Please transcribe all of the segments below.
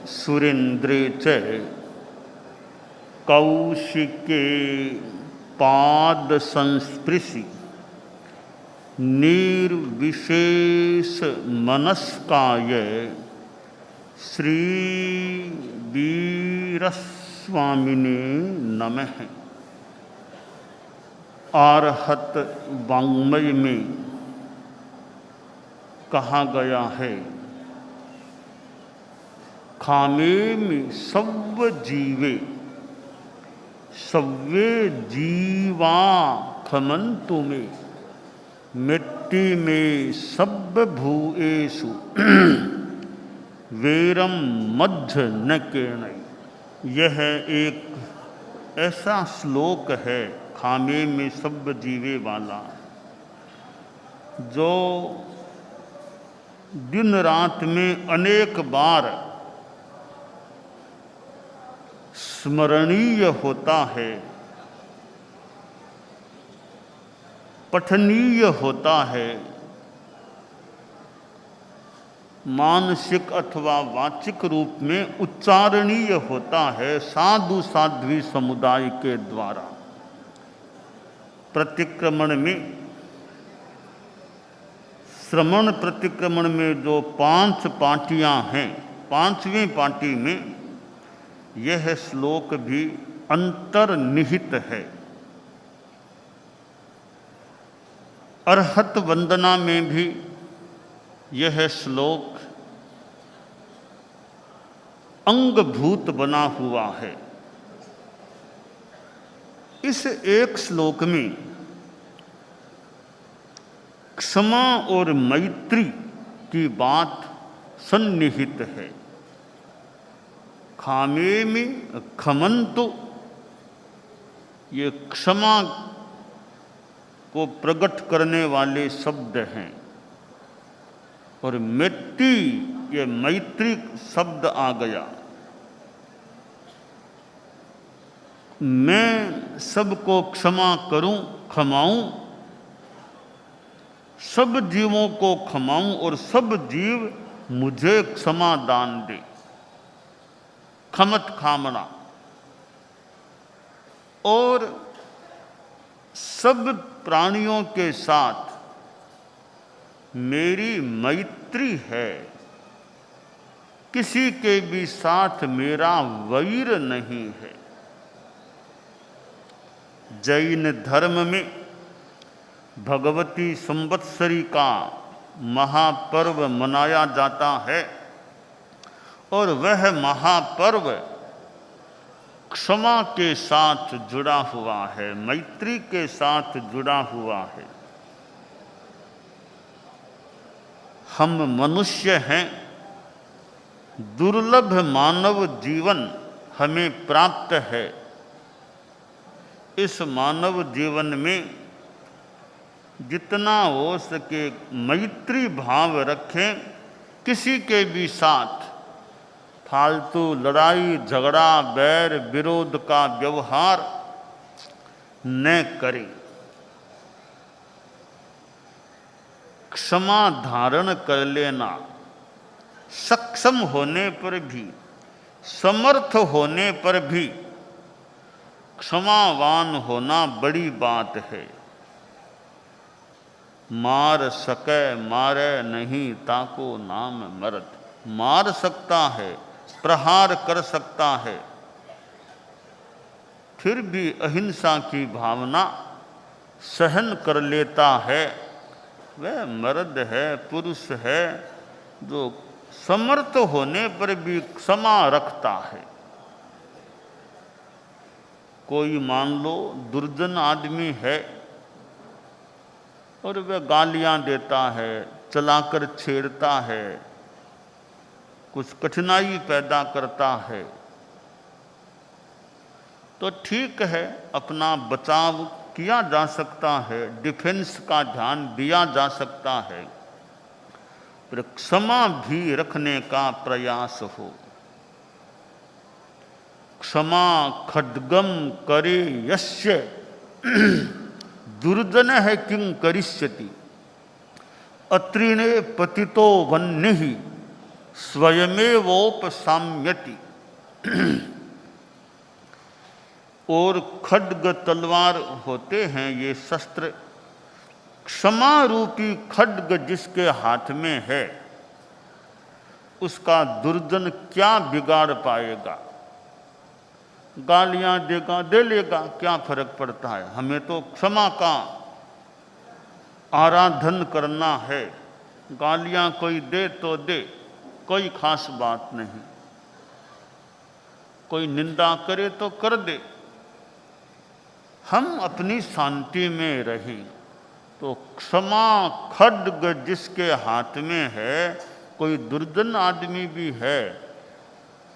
सुरेन्द्रे च कौशिके पाद संस्पृशि निर्विशेष मनस्काय श्री वीरस्वामिने नमः। आरहत वाङ्मय में कहा गया है, खामे में सब जीवे सव्वे जीवा खमंतु में, मिट्टी में सब भूएषु वेरम मध्य न किरणय। यह एक ऐसा श्लोक है, खामे में सब जीवे वाला, जो दिन रात में अनेक बार स्मरणीय होता है, पठनीय होता है, मानसिक अथवा वाचिक रूप में उच्चारणीय होता है साधु साध्वी समुदाय के द्वारा। प्रतिक्रमण में, श्रमण प्रतिक्रमण में जो 5 पाटियां हैं, 5वीं पाटी में यह श्लोक भी अंतर्निहित है। अरहत वंदना में भी यह श्लोक अंगभूत बना हुआ है। इस एक श्लोक में क्षमा और मैत्री की बात सन्निहित है। खामे में खमंतु, ये क्षमा को प्रकट करने वाले शब्द हैं, और मिट्टी, ये मैत्री शब्द आ गया। मैं सबको क्षमा करूं, क्षमाऊं, सब जीवों को क्षमाऊं और सब जीव मुझे क्षमा दान दे। खमत खामना। और सब प्राणियों के साथ मेरी मैत्री है, किसी के भी साथ मेरा वैर नहीं है। जैन धर्म में भगवती संवत्सरी का महापर्व मनाया जाता है, और वह महापर्व क्षमा के साथ जुड़ा हुआ है, मैत्री के साथ जुड़ा हुआ है। हम मनुष्य हैं, दुर्लभ मानव जीवन हमें प्राप्त है। इस मानव जीवन में जितना हो सके मैत्री भाव रखें, किसी के भी साथ फालतू लड़ाई झगड़ा बैर विरोध का व्यवहार न करें। क्षमा धारण कर लेना, सक्षम होने पर भी, समर्थ होने पर भी क्षमावान होना बड़ी बात है। मार सके मारे नहीं ताको नाम मरद। मार सकता है, प्रहार कर सकता है, फिर भी अहिंसा की भावना सहन कर लेता है, वह मर्द है, पुरुष है, जो समर्थ होने पर भी क्षमा रखता है। कोई मान लो दुर्जन आदमी है और वह गालियां देता है, चलाकर छेड़ता है, कुछ कठिनाई पैदा करता है, तो ठीक है, अपना बचाव किया जा सकता है, डिफेंस का ध्यान दिया जा सकता है, पर क्षमा भी रखने का प्रयास हो। क्षमा खड्गम करे यस्य दुर्जन है किं करिष्यति, अत्रिणे पतितो वन्यहि स्वयमेवोपसाम्यति। और खड्ग तलवार होते हैं ये शस्त्र, क्षमा रूपी खड्ग जिसके हाथ में है उसका दुर्जन क्या बिगाड़ पाएगा। गालियां देगा, दे लेगा, क्या फर्क पड़ता है, हमें तो क्षमा का आराधन करना है। गालियां कोई दे तो दे, कोई खास बात नहीं, कोई निंदा करे तो कर दे, हम अपनी शांति में रहें। तो क्षमा खड्ग जिसके हाथ में है, कोई दुर्जन आदमी भी है,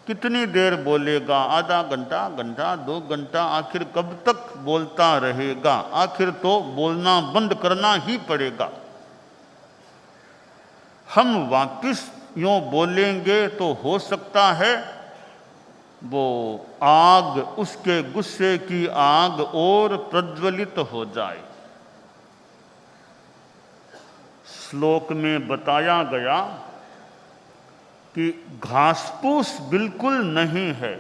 कितनी देर बोलेगा, आधा घंटा, घंटा, 2 घंटा, आखिर कब तक बोलता रहेगा, आखिर तो बोलना बंद करना ही पड़ेगा। हम वापिस यूँ बोलेंगे तो हो सकता है वो आग, उसके गुस्से की आग और प्रज्वलित हो जाए। श्लोक में बताया गया कि घास-फूस बिल्कुल नहीं है,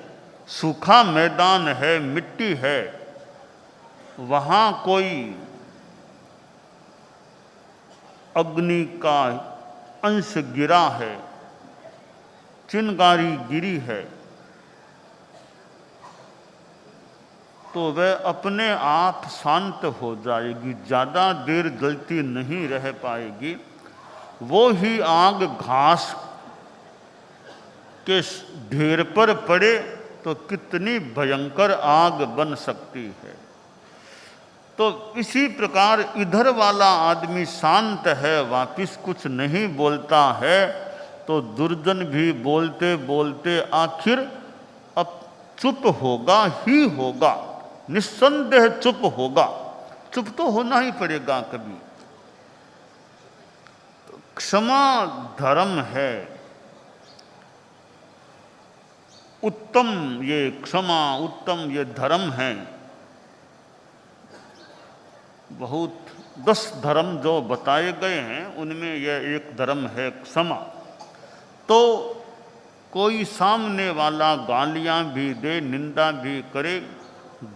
सूखा मैदान है, मिट्टी है, वहाँ कोई अग्नि का अंश गिरा है, चिंगारी गिरी है, तो वह अपने आप शांत हो जाएगी, ज़्यादा देर जलती नहीं रह पाएगी। वो ही आग घास के ढेर पर पड़े तो कितनी भयंकर आग बन सकती है। तो इसी प्रकार इधर वाला आदमी शांत है, वापिस कुछ नहीं बोलता है, तो दुर्जन भी बोलते बोलते आखिर अब चुप होगा ही होगा, निस्संदेह चुप होगा, चुप तो होना ही पड़ेगा कभी। तो क्षमा धर्म है, उत्तम ये क्षमा, उत्तम ये धर्म है। बहुत 10 धर्म जो बताए गए हैं उनमें यह एक धर्म है क्षमा। तो कोई सामने वाला गालियां भी दे, निंदा भी करे,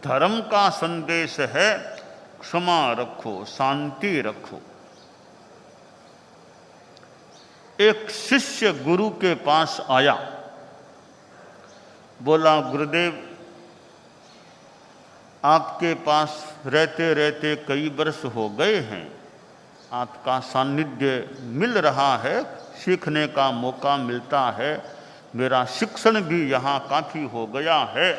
धर्म का संदेश है क्षमा रखो, शांति रखो। एक शिष्य गुरु के पास आया, बोला गुरुदेव आपके पास रहते रहते कई वर्ष हो गए हैं, आपका सानिध्य मिल रहा है, सीखने का मौका मिलता है, मेरा शिक्षण भी यहाँ काफ़ी हो गया है।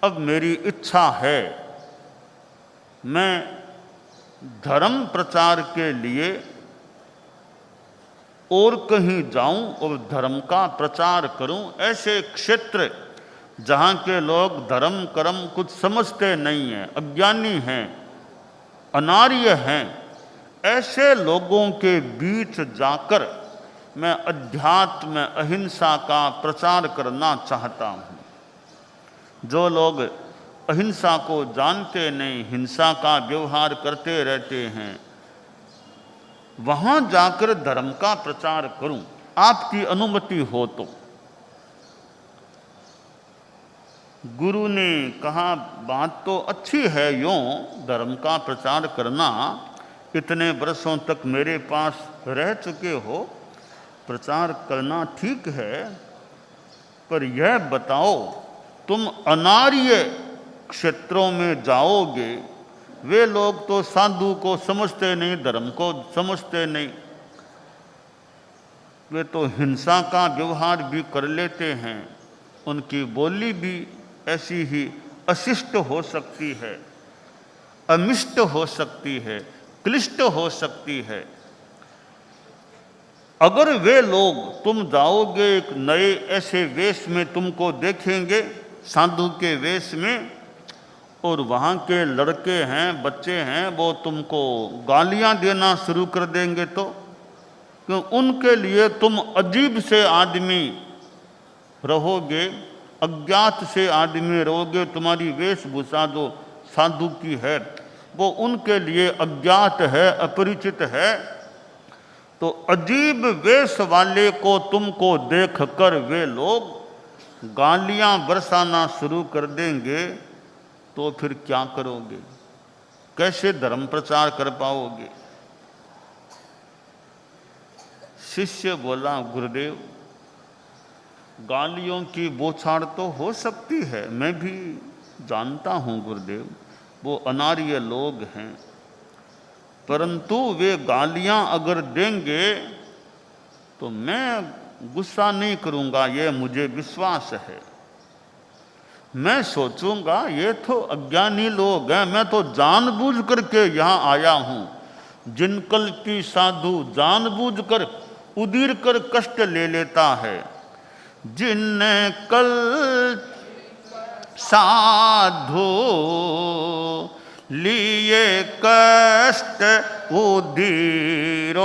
अब मेरी इच्छा है मैं धर्म प्रचार के लिए और कहीं जाऊं और धर्म का प्रचार करूं। ऐसे क्षेत्र जहाँ के लोग धर्म कर्म कुछ समझते नहीं हैं, अज्ञानी हैं, अनार्य हैं, ऐसे लोगों के बीच जाकर मैं अध्यात्म अहिंसा का प्रचार करना चाहता हूँ। जो लोग अहिंसा को जानते नहीं, हिंसा का व्यवहार करते रहते हैं, वहाँ जाकर धर्म का प्रचार करूं, आपकी अनुमति हो तो। गुरु ने कहा बात तो अच्छी है, यूँ धर्म का प्रचार करना, इतने वर्षों तक मेरे पास रह चुके हो, प्रचार करना ठीक है, पर यह बताओ तुम अनार्य क्षेत्रों में जाओगे, वे लोग तो साधु को समझते नहीं, धर्म को समझते नहीं, वे तो हिंसा का व्यवहार भी कर लेते हैं, उनकी बोली भी ऐसी ही अशिष्ट हो सकती है, अमिष्ट हो सकती है, क्लिष्ट हो सकती है। अगर वे लोग, तुम जाओगे एक नए ऐसे वेश में, तुमको देखेंगे साधु के वेश में, और वहाँ के लड़के हैं, बच्चे हैं, वो तुमको गालियाँ देना शुरू कर देंगे, तो क्यों उनके लिए तुम अजीब से आदमी रहोगे, अज्ञात से आदमी रहोगे, तुम्हारी वेशभूषा जो साधु की है वो उनके लिए अज्ञात है, अपरिचित है। तो अजीब वेश वाले को तुमको देखकर वे लोग गालियां बरसाना शुरू कर देंगे, तो फिर क्या करोगे? कैसे धर्म प्रचार कर पाओगे? शिष्य बोला, गुरुदेव गालियों की बौछार तो हो सकती है, मैं भी जानता हूँ गुरुदेव, वो अनार्य लोग हैं, परंतु वे गालियाँ अगर देंगे तो मैं गुस्सा नहीं करूँगा, ये मुझे विश्वास है। मैं सोचूंगा ये तो अज्ञानी लोग हैं, मैं तो जानबूझ करके यहाँ आया हूँ। जिनकल्पी साधु जानबूझकर उदीर कर कष्ट ले लेता है, जिनने कल साधु लिए कष्ट उदीरो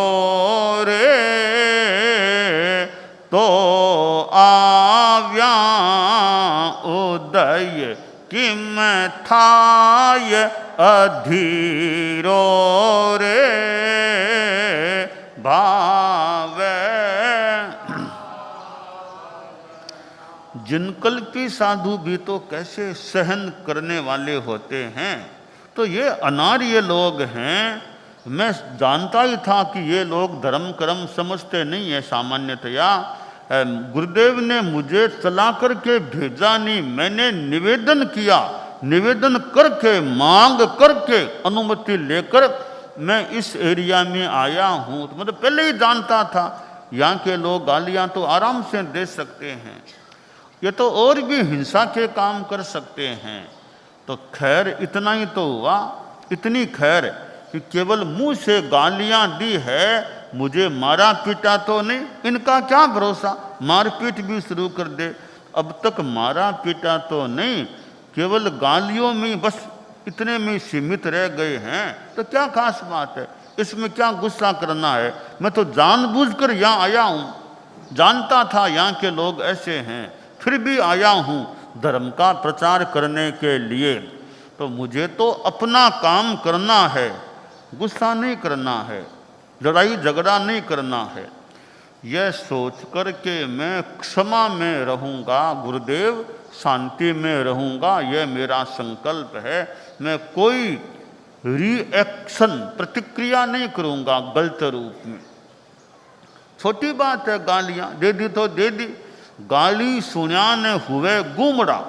रे, तो आव्या उदय किम थाय अधीरो रे भावे। जिनकल्पी साधु भी तो कैसे सहन करने वाले होते हैं, तो ये अनार्य लोग हैं। मैं जानता ही था कि ये लोग धर्म कर्म समझते नहीं है सामान्यतया। गुरुदेव ने मुझे चला करके भेजा नहीं, मैंने निवेदन किया, निवेदन करके मांग करके अनुमति लेकर मैं इस एरिया में आया हूँ। तो मतलब पहले ही जानता था यहाँ के लोग गालियाँ तो आराम से दे सकते हैं, ये तो और भी हिंसा के काम कर सकते हैं। तो खैर इतना ही तो हुआ, इतनी खैर कि केवल मुंह से गालियां दी है, मुझे मारा पीटा तो नहीं। इनका क्या भरोसा, मारपीट भी शुरू कर दे। अब तक मारा पीटा तो नहीं, केवल गालियों में बस इतने में सीमित रह गए हैं, तो क्या खास बात है, इसमें क्या गुस्सा करना है। मैं तो जानबूझकर यहाँ आया हूँ, जानता था यहाँ के लोग ऐसे हैं, फिर भी आया हूँ धर्म का प्रचार करने के लिए। तो मुझे तो अपना काम करना है, गुस्सा नहीं करना है, लड़ाई झगड़ा नहीं करना है। यह सोच कर के मैं क्षमा में रहूँगा गुरुदेव, शांति में रहूँगा, यह मेरा संकल्प है। मैं कोई रिएक्शन प्रतिक्रिया नहीं करूँगा गलत रूप में। छोटी बात है, गालियाँ दे दी तो दे दी, गाली सुनाने हुए गुमड़ा।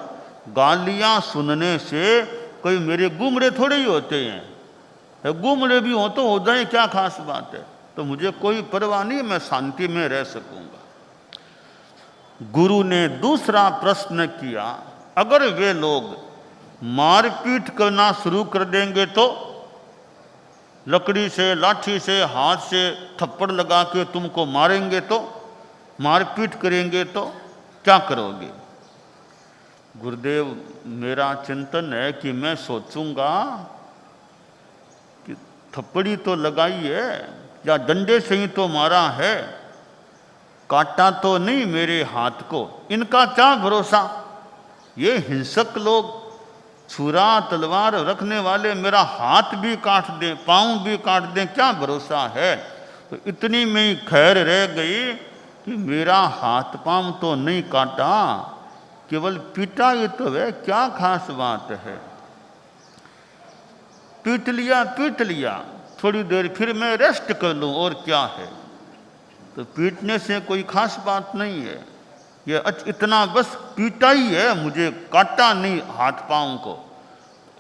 गालियाँ सुनने से कोई मेरे गुमड़े थोड़े ही होते हैं, गुमड़े भी हो तो हो जाए, क्या खास बात है। तो मुझे कोई परवाह नहीं, मैं शांति में रह सकूंगा। गुरु ने दूसरा प्रश्न किया, अगर वे लोग मारपीट करना शुरू कर देंगे तो, लकड़ी से लाठी से हाथ से थप्पड़ लगा के तुमको मारेंगे तो, मारपीट करेंगे तो क्या करोगे? गुरुदेव मेरा चिंतन है कि मैं सोचूंगा कि थप्पड़ी तो लगाई है या डंडे से ही तो मारा है, काटा तो नहीं मेरे हाथ को, इनका क्या भरोसा। ये हिंसक लोग छुरा तलवार रखने वाले मेरा हाथ भी काट दें, पाँव भी काट दें, क्या भरोसा है। तो इतनी में ही खैर रह गई कि मेरा हाथ पाँव तो नहीं काटा, केवल पीटा ही तो है, क्या खास बात है। पीट लिया, थोड़ी देर फिर मैं रेस्ट कर लूँ, और क्या है। तो पीटने से कोई खास बात नहीं है, ये इतना बस पीटा ही है, मुझे काटा नहीं हाथ पाँव को,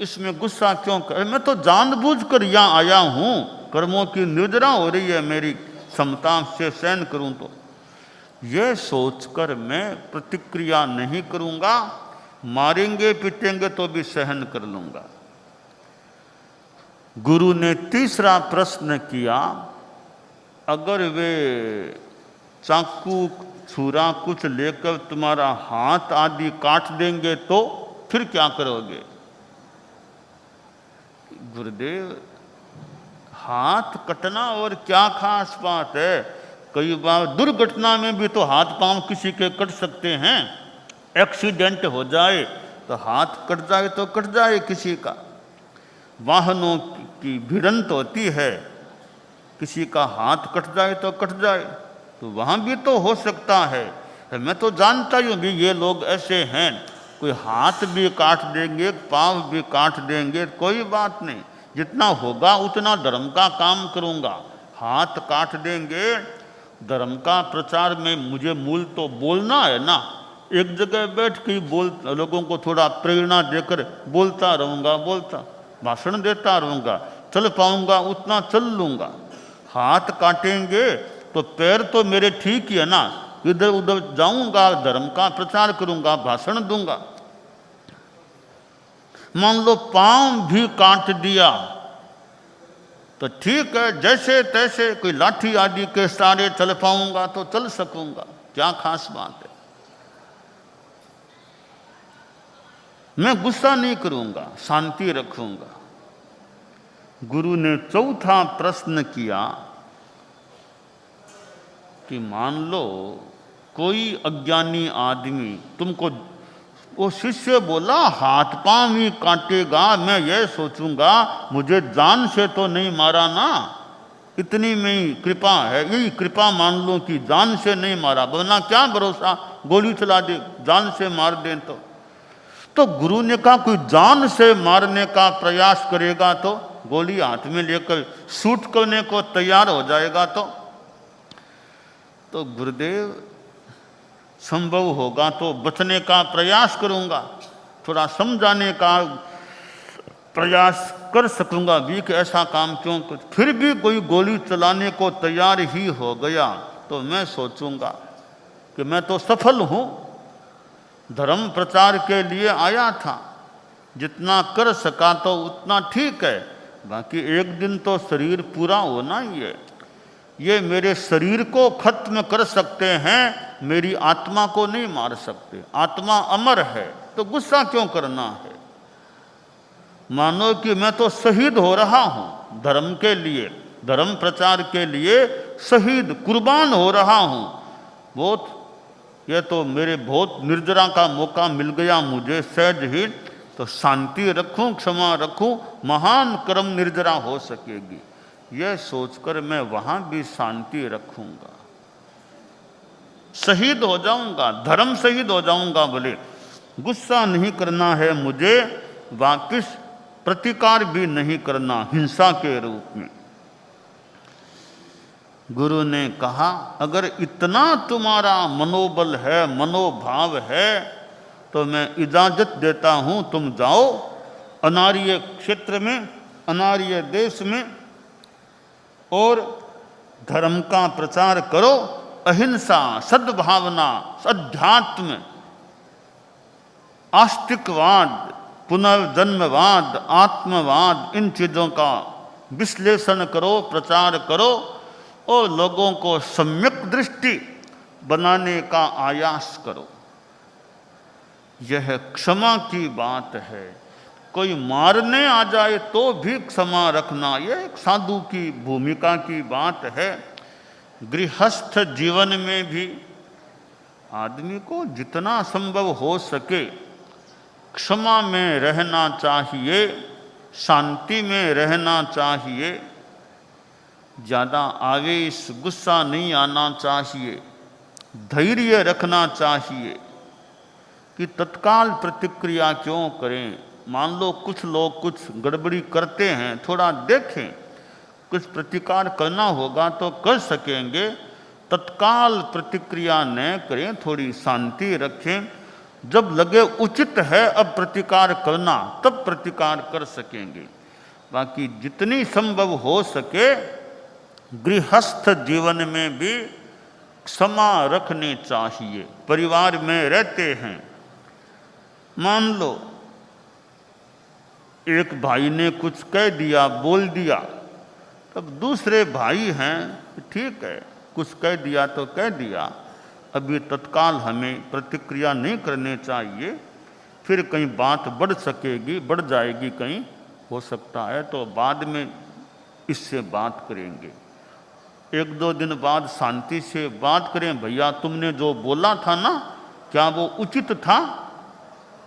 इसमें गुस्सा क्यों कर। मैं तो जानबूझकर यहाँ आया हूँ, कर्मों की निर्जरा हो रही है मेरी, क्षमता से सहन करूँ तो। यह सोचकर मैं प्रतिक्रिया नहीं करूँगा, मारेंगे पीटेंगे तो भी सहन कर लूँगा। गुरु ने तीसरा प्रश्न किया, अगर वे चाकू छुरा कुछ लेकर तुम्हारा हाथ आदि काट देंगे तो फिर क्या करोगे? गुरुदेव हाथ कटना और क्या खास बात है, कई बार दुर्घटना में भी तो हाथ पांव किसी के कट सकते हैं। एक्सीडेंट हो जाए तो हाथ कट जाए तो कट जाए किसी का, वाहनों की भिड़ंत होती है किसी का हाथ कट जाए तो कट जाए, तो वहाँ भी तो हो सकता है। मैं तो जानता ही हूँ भी ये लोग ऐसे हैं, कोई हाथ भी काट देंगे, पाँव भी काट देंगे, कोई बात नहीं, जितना होगा उतना धर्म का काम करूँगा। हाथ काट देंगे, धर्म का प्रचार में मुझे मूल तो बोलना है ना, एक जगह बैठ के बोल लोगों को थोड़ा प्रेरणा देकर बोलता रहूँगा, बोलता भाषण देता रहूँगा, चल पाऊँगा उतना चल लूँगा। हाथ काटेंगे तो पैर तो मेरे ठीक ही है ना, इधर उधर जाऊँगा, धर्म का प्रचार करूँगा, भाषण दूंगा। मान लो पाँव भी काट दिया तो ठीक है, जैसे तैसे कोई लाठी आदि के सहारे चल पाऊंगा तो चल सकूंगा, क्या खास बात है। मैं गुस्सा नहीं करूंगा, शांति रखूंगा। गुरु ने चौथा प्रश्न किया कि मान लो कोई अज्ञानी आदमी तुमको, वो शिष्य बोला हाथ पांव ही काटेगा, मैं ये सोचूंगा मुझे जान से तो नहीं मारा ना, इतनी में ही कृपा है, यही कृपा मान लो कि जान से नहीं मारा, वरना क्या भरोसा गोली चला दे, जान से मार दे तो गुरु ने कहा कोई जान से मारने का प्रयास करेगा तो गोली हाथ में लेकर शूट करने को तैयार हो जाएगा तो गुरुदेव संभव होगा तो बचने का प्रयास करूंगा, थोड़ा समझाने का प्रयास कर सकूंगा भी कि ऐसा काम क्यों कर। फिर भी कोई गोली चलाने को तैयार ही हो गया तो मैं सोचूंगा कि मैं तो सफल हूं, धर्म प्रचार के लिए आया था, जितना कर सका तो उतना ठीक है, बाकी एक दिन तो शरीर पूरा होना ही है। ये मेरे शरीर को खत्म कर सकते हैं, मेरी आत्मा को नहीं मार सकते, आत्मा अमर है, तो गुस्सा क्यों करना है। मानो कि मैं तो शहीद हो रहा हूं धर्म के लिए, धर्म प्रचार के लिए शहीद कुर्बान हो रहा हूं। बहुत ये तो मेरे बहुत निर्जरा का मौका मिल गया मुझे सहज ही, तो शांति रखूं, क्षमा रखूं, महान कर्म निर्जरा हो सकेगी, यह सोचकर मैं वहां भी शांति रखूंगा। शहीद हो जाऊंगा, धर्म शहीद हो जाऊंगा, बोले गुस्सा नहीं करना है मुझे, वापिस प्रतिकार भी नहीं करना हिंसा के रूप में। गुरु ने कहा अगर इतना तुम्हारा मनोबल है, मनोभाव है, तो मैं इजाजत देता हूं, तुम जाओ अनार्य क्षेत्र में, अनार्य देश में और धर्म का प्रचार करो, अहिंसा, सद्भावना, अध्यात्म, आस्तिकवाद, पुनर्जन्मवाद, आत्मवाद, इन चीज़ों का विश्लेषण करो, प्रचार करो और लोगों को सम्यक दृष्टि बनाने का आयास करो। यह क्षमा की बात है। कोई मारने आ जाए तो भी क्षमा रखना, यह एक साधु की भूमिका की बात है। गृहस्थ जीवन में भी आदमी को जितना संभव हो सके क्षमा में रहना चाहिए, शांति में रहना चाहिए, ज़्यादा आवेश गुस्सा नहीं आना चाहिए, धैर्य रखना चाहिए कि तत्काल प्रतिक्रिया क्यों करें। मान लो कुछ लोग कुछ गड़बड़ी करते हैं, थोड़ा देखें, कुछ प्रतिकार करना होगा तो कर सकेंगे, तत्काल प्रतिक्रिया न करें, थोड़ी शांति रखें, जब लगे उचित है अब प्रतिकार करना तब प्रतिकार कर सकेंगे। बाकी जितनी संभव हो सके गृहस्थ जीवन में भी क्षमा रखनी चाहिए। परिवार में रहते हैं, मान लो एक भाई ने कुछ कह दिया, बोल दिया, तब दूसरे भाई हैं, ठीक है कुछ कह दिया तो कह दिया, अभी तत्काल हमें प्रतिक्रिया नहीं करनी चाहिए, फिर कहीं बात बढ़ सकेगी, बढ़ जाएगी, कहीं हो सकता है तो बाद में इससे बात करेंगे। एक दो दिन बाद शांति से बात करें, भैया तुमने जो बोला था ना क्या वो उचित था,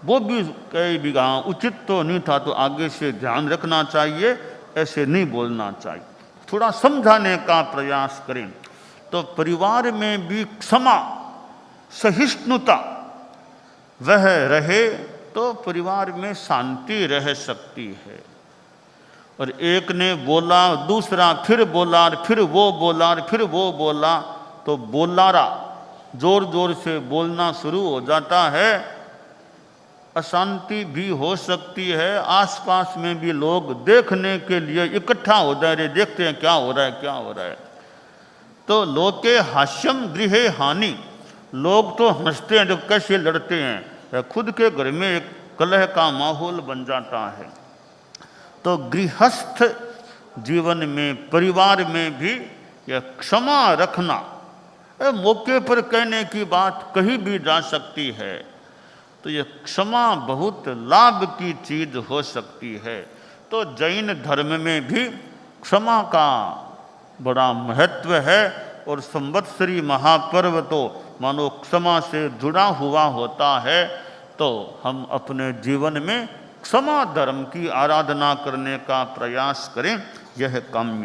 वो भी कई भी हाँ उचित तो नहीं था, तो आगे से ध्यान रखना चाहिए, ऐसे नहीं बोलना चाहिए। थोड़ा समझाने का प्रयास करें तो परिवार में भी क्षमा सहिष्णुता वह रहे तो परिवार में शांति रह सकती है। और एक ने बोला, दूसरा फिर बोला, फिर वो बोला, फिर वो बोला, तो बोलारा जोर जोर से बोलना शुरू हो जाता है। अशांति भी हो सकती है, आसपास में भी लोग देखने के लिए इकट्ठा हो जा रहे, देखते हैं क्या हो रहा है, क्या हो रहा है। तो लोके हास्यम गृहे हानि, लोग तो हंसते हैं जब कैसे लड़ते हैं, खुद के घर में एक कलह का माहौल बन जाता है। तो गृहस्थ जीवन में, परिवार में भी यह क्षमा रखना, मौके पर कहने की बात कही भी जा सकती है, तो यह क्षमा बहुत लाभ की चीज हो सकती है। तो जैन धर्म में भी क्षमा का बड़ा महत्व है और संवत्सरी महापर्व तो मानो क्षमा से जुड़ा हुआ होता है। तो हम अपने जीवन में क्षमा धर्म की आराधना करने का प्रयास करें, यह काम्य